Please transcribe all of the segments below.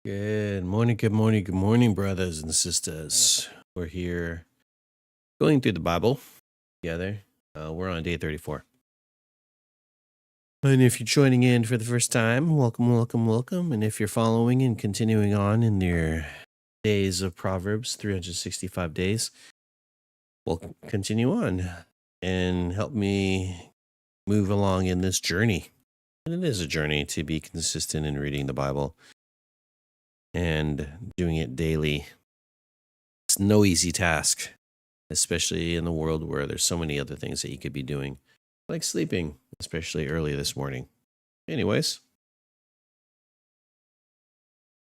Good morning, brothers and sisters. We're here going through the Bible together. We're on day 34. And if you're joining in for the first time, welcome. And if you're following and continuing on in your days of Proverbs, 365 days, we'll continue on and help me move along in this journey. And it is a journey to be consistent in reading the Bible and doing it daily. It's no easy task, especially in the world where there's so many other things that you could be doing, like sleeping, especially early this morning. Anyways,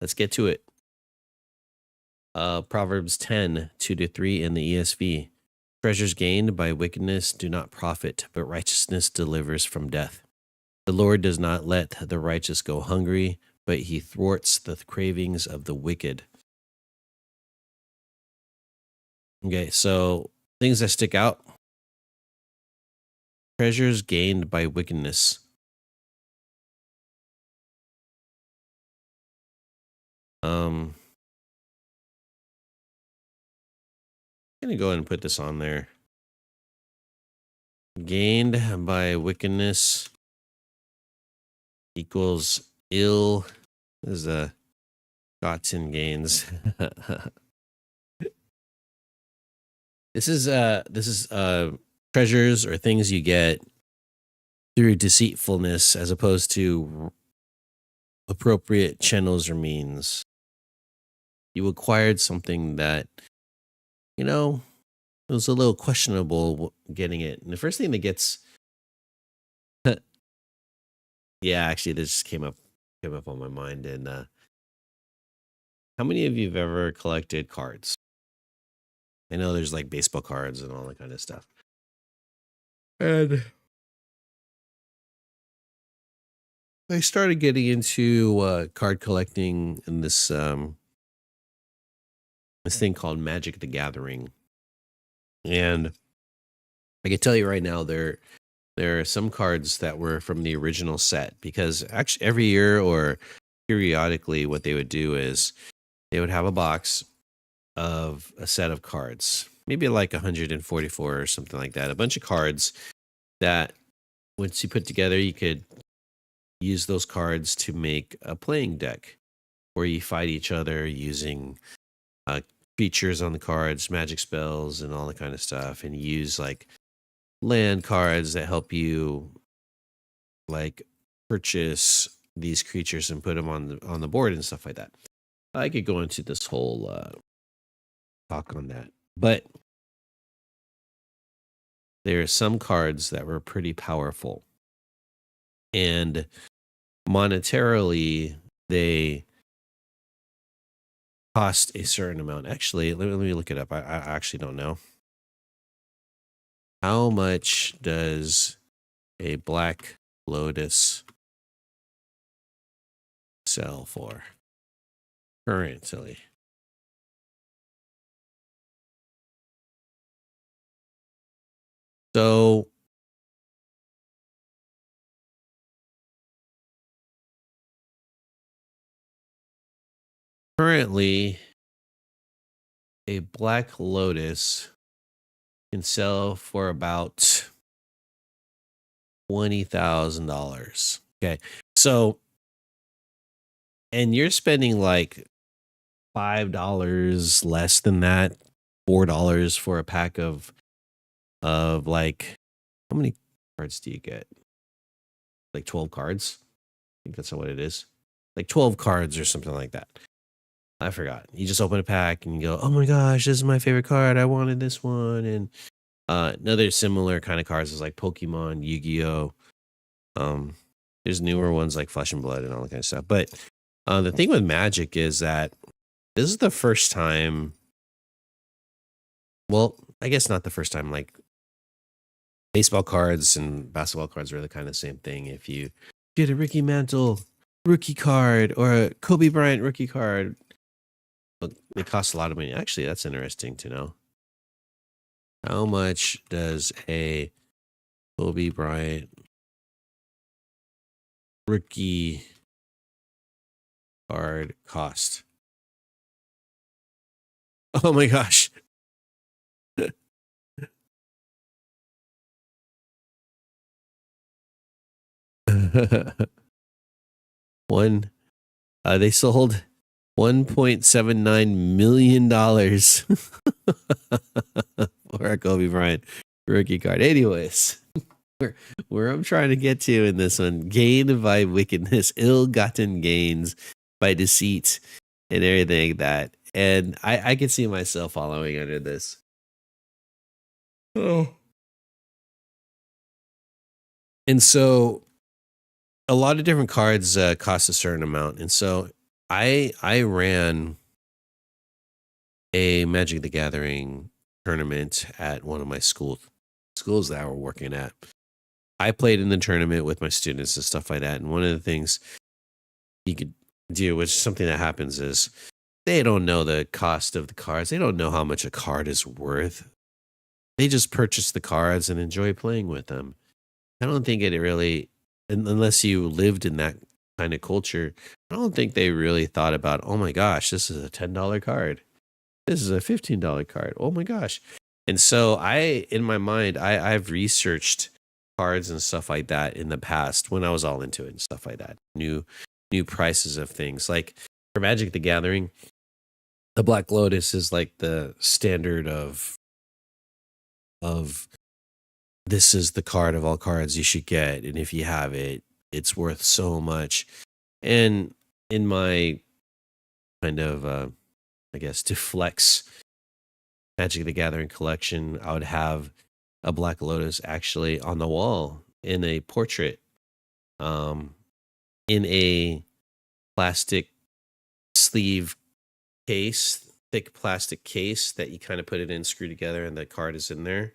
let's get to it. Proverbs 10, 2-3 in the ESV. Treasures gained by wickedness do not profit, but righteousness delivers from death. The Lord does not let the righteous go hungry, but he thwarts the cravings of the wicked. Okay, so things that stick out. Treasures gained by wickedness. I'm going to go ahead and put this on there. Gained by wickedness equals ill. This is a gotten gains. This is treasures or things you get through deceitfulness as opposed to appropriate channels or means. You acquired something that, it was a little questionable getting it. And the first thing that gets, yeah, actually, this just came up on my mind. And how many of you have ever collected cards? I know there's like baseball cards and all that kind of stuff. And I started getting into card collecting in this this thing called Magic the Gathering. And I can tell you right now, there are some cards that were from the original set, because actually every year or periodically what they would do is they would have a box of a set of cards, maybe like 144 or something like that, a bunch of cards that once you put together, you could use those cards to make a playing deck where you fight each other using features on the cards, magic spells, and all that kind of stuff, and use like land cards that help you like purchase these creatures and put them on the board and stuff like that. I could go into this whole talk on that, but there are some cards that were pretty powerful, and monetarily they cost a certain amount. Actually, let me look it up. I actually don't know. How much does a Black Lotus sell for currently? So currently, a Black Lotus can sell for about $20,000. Okay, so and you're spending like $5 less than that, $4 for a pack of like, how many cards do you get? Like 12 cards? I think that's what it is. Like 12 cards or something like that. I forgot. You just open a pack and you go, oh my gosh, this is my favorite card. I wanted this one. And another similar kind of cards is like Pokemon, Yu-Gi-Oh. There's newer ones like Flesh and Blood and all that kind of stuff. But the thing with Magic is that this is the first time. Well, I guess not the first time. Like baseball cards and basketball cards are the kind of same thing. If you get a Ricky Mantle rookie card or a Kobe Bryant rookie card, it costs a lot of money. Actually, that's interesting to know. How much does a Kobe Bryant rookie card cost? Oh my gosh. One, they sold $1.79 million for a Kobe Bryant rookie card. Anyways, where I'm trying to get to in this one, gain by wickedness, ill-gotten gains by deceit and everything like that. And I can see myself following under this. Oh. And so a lot of different cards cost a certain amount. And so I ran a Magic the Gathering tournament at one of my schools that I were working at. I played in the tournament with my students and stuff like that. And one of the things you could do, which is something that happens, is they don't know the cost of the cards. They don't know how much a card is worth. They just purchase the cards and enjoy playing with them. I don't think it really, unless you lived in that kind of culture, I don't think they really thought about, oh my gosh, this is a $10 card. This is a $15 card. Oh my gosh. And so in my mind, I've researched cards and stuff like that in the past when I was all into it and stuff like that. New prices of things. Like for Magic the Gathering, the Black Lotus is like the standard of this is the card of all cards you should get, and if you have it, it's worth so much. And in my kind of I guess to flex Magic the Gathering collection, I would have a Black Lotus actually on the wall in a portrait, in a plastic sleeve case, thick plastic case that you kind of put it in, screw together, and the card is in there.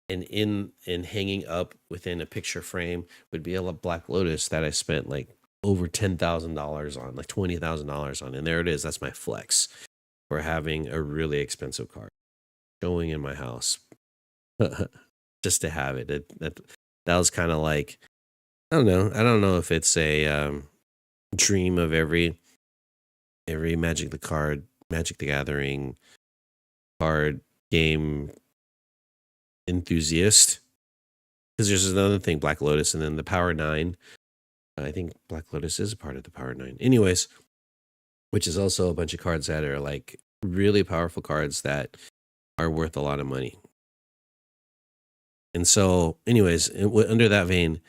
And in hanging up within a picture frame would be a Black Lotus that I spent like over $10,000 on, like $20,000 on, and there it is. That's my flex for having a really expensive card showing in my house, just to have it. That was kind of like, I don't know. I don't know if it's a dream of every Magic the Gathering card game enthusiast, because there's another thing, Black Lotus, and then the Power 9. I think Black Lotus is a part of the Power 9. Anyways, which is also a bunch of cards that are like really powerful cards that are worth a lot of money. And so, anyways, under that vein,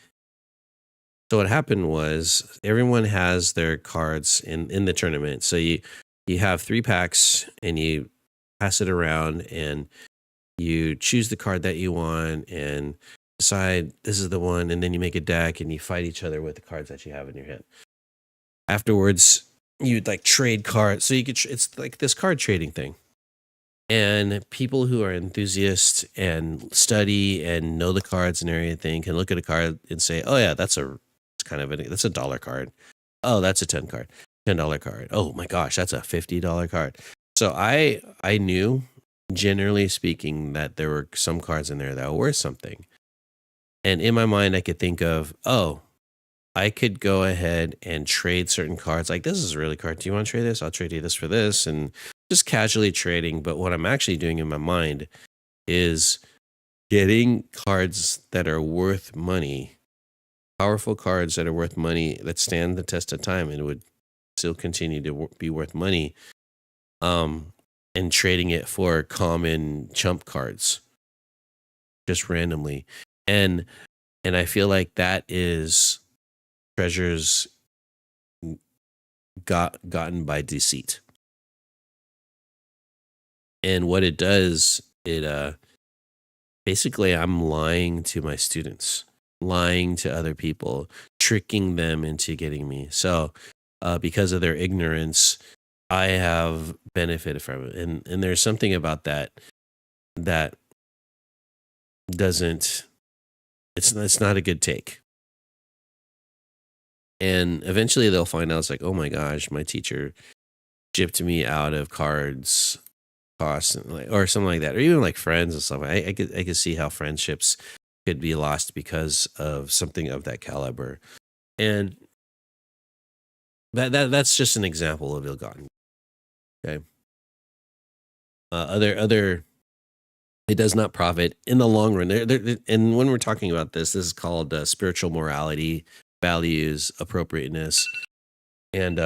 so what happened was everyone has their cards in the tournament. So you have 3 packs and you pass it around and you choose the card that you want and decide this is the one, and then you make a deck and you fight each other with the cards that you have in your hand. Afterwards, you'd like trade cards. So you could, it's like this card trading thing. And people who are enthusiasts and study and know the cards and everything can look at a card and say, oh yeah, that's a $1 card. Oh, that's a $10 card. Oh my gosh, that's a $50 card. So I knew, generally speaking, that there were some cards in there that were worth something. And in my mind, I could think of, oh, I could go ahead and trade certain cards. Like, this is a really card. Do you want to trade this? I'll trade you this for this. And just casually trading. But what I'm actually doing in my mind is getting cards that are worth money, powerful cards that are worth money, that stand the test of time and would still continue to be worth money, and trading it for common chump cards just randomly. And I feel like that is treasures gotten by deceit. And what it does, it basically, I'm lying to my students, lying to other people, tricking them into getting me. So because of their ignorance, I have benefited from it. And there's something about that doesn't, it's not a good take. And eventually they'll find out, it's like, oh my gosh, my teacher gypped me out of cards costs, or something like that, or even like friends and stuff. I could see how friendships could be lost because of something of that caliber. And That's just an example of ill-gotten. Okay. Other it does not profit in the long run. And when we're talking about this is called spiritual morality, values, appropriateness, and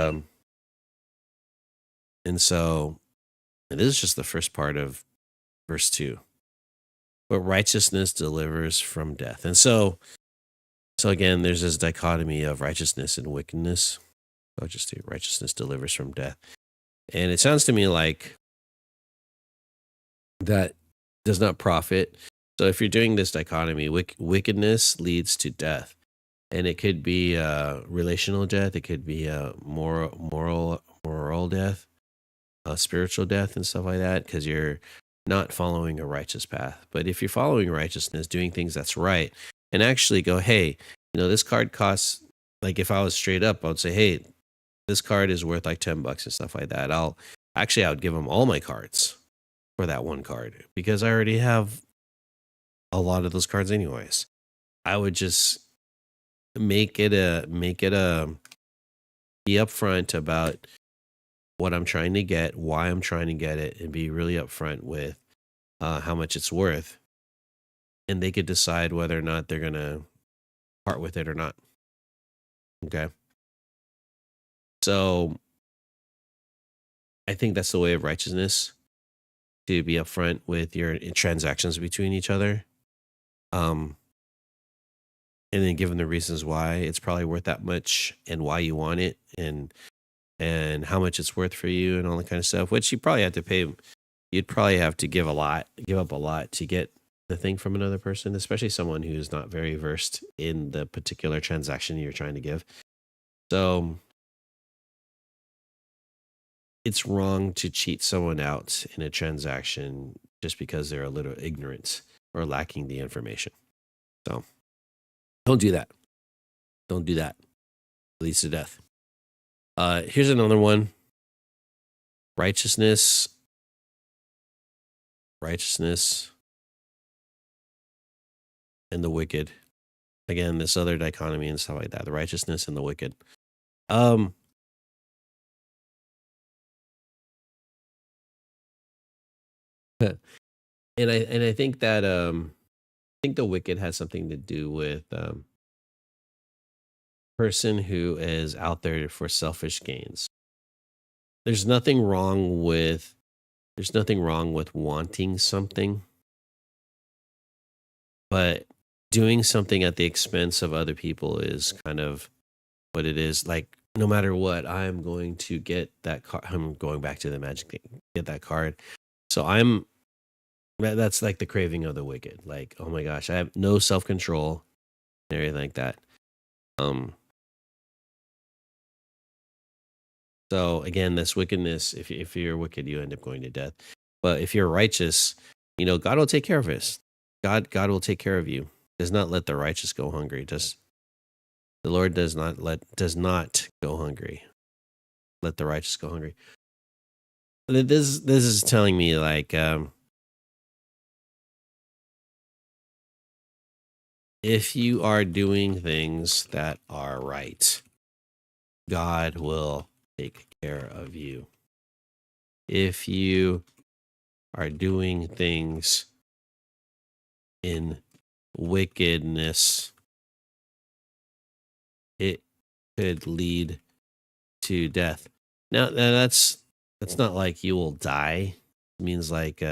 so this is just the first part of verse 2. But righteousness delivers from death. And so again, there's this dichotomy of righteousness and wickedness. I'll just do righteousness delivers from death. And it sounds to me like that does not profit. So if you're doing this dichotomy, wickedness leads to death. And it could be relational death. It could be moral death, spiritual death, and stuff like that, because you're not following a righteous path. But if you're following righteousness, doing things that's right, and actually go, hey, this card costs, like if I was straight up, I would say, hey, this card is worth like $10 and stuff like that. I would give them all my cards for that one card because I already have a lot of those cards anyways. I would just make it a be upfront about what I'm trying to get, why I'm trying to get it, and be really upfront with how much it's worth. And they could decide whether or not they're going to part with it or not. Okay. So I think that's the way of righteousness, to be upfront with your transactions between each other. And then give them the reasons why it's probably worth that much and why you want it and how much it's worth for you and all that kind of stuff, which you probably have to pay. You'd probably have to give up a lot to get the thing from another person, especially someone who's not very versed in the particular transaction you're trying to give. So it's wrong to cheat someone out in a transaction just because they're a little ignorant or lacking the information. So don't do that. Don't do that. It leads to death. Here's another one. Righteousness and the wicked. Again, this other dichotomy and stuff like that. The righteousness and the wicked. And I think that the wicked has something to do with person who is out there for selfish gains. There's nothing wrong with wanting something, but doing something at the expense of other people is kind of what it is. Like, no matter what, I'm going to get that card. I'm going back to the magic thing, get that card. So that's like the craving of the wicked. Like, oh my gosh, I have no self-control and everything like that. So again, this wickedness, if you're wicked, you end up going to death. But if you're righteous, God will take care of us. God will take care of you. Does not let the righteous go hungry. The Lord does not go hungry. Let the righteous go hungry. This is telling me like if you are doing things that are right, God will take care of you. If you are doing things in wickedness, it could lead to death. Now that's not like you will die. It means like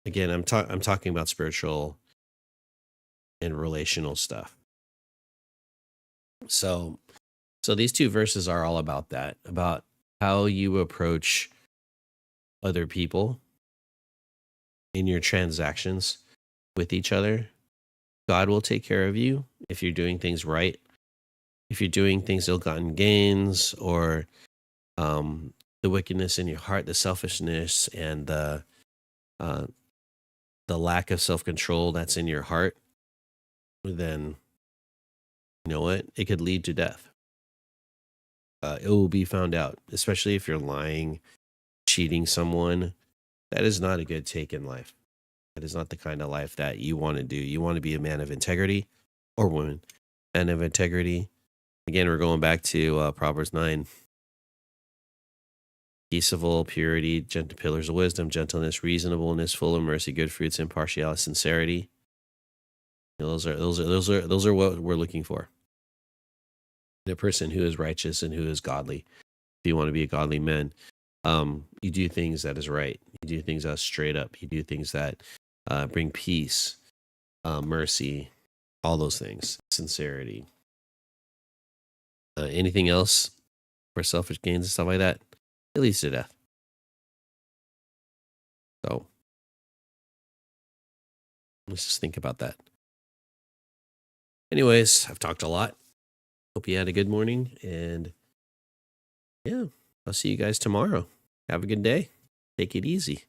again, I'm talking about spiritual and relational stuff. So these two verses are all about that, about how you approach other people in your transactions with each other. God will take care of you if you're doing things right. If you're doing things ill-gotten gains, or the wickedness in your heart, the selfishness and the lack of self-control that's in your heart, then you know what? It could lead to death. It will be found out, especially if you're lying, cheating someone. That is not a good take in life. That is not the kind of life that you want to do. You want to be a man of integrity, or woman, man of integrity. Again, we're going back to Proverbs 9. Peaceable, purity, gentle pillars of wisdom, gentleness, reasonableness, full of mercy, good fruits, impartiality, sincerity. Those are what we're looking for. The person who is righteous and who is godly. If you want to be a godly man, you do things that is right. You do things that are straight up. You do things that bring peace, mercy, all those things, sincerity. Anything else for selfish gains and stuff like that, it leads to death. So let's just think about that. Anyways, I've talked a lot. Hope you had a good morning, and yeah, I'll see you guys tomorrow. Have a good day. Take it easy.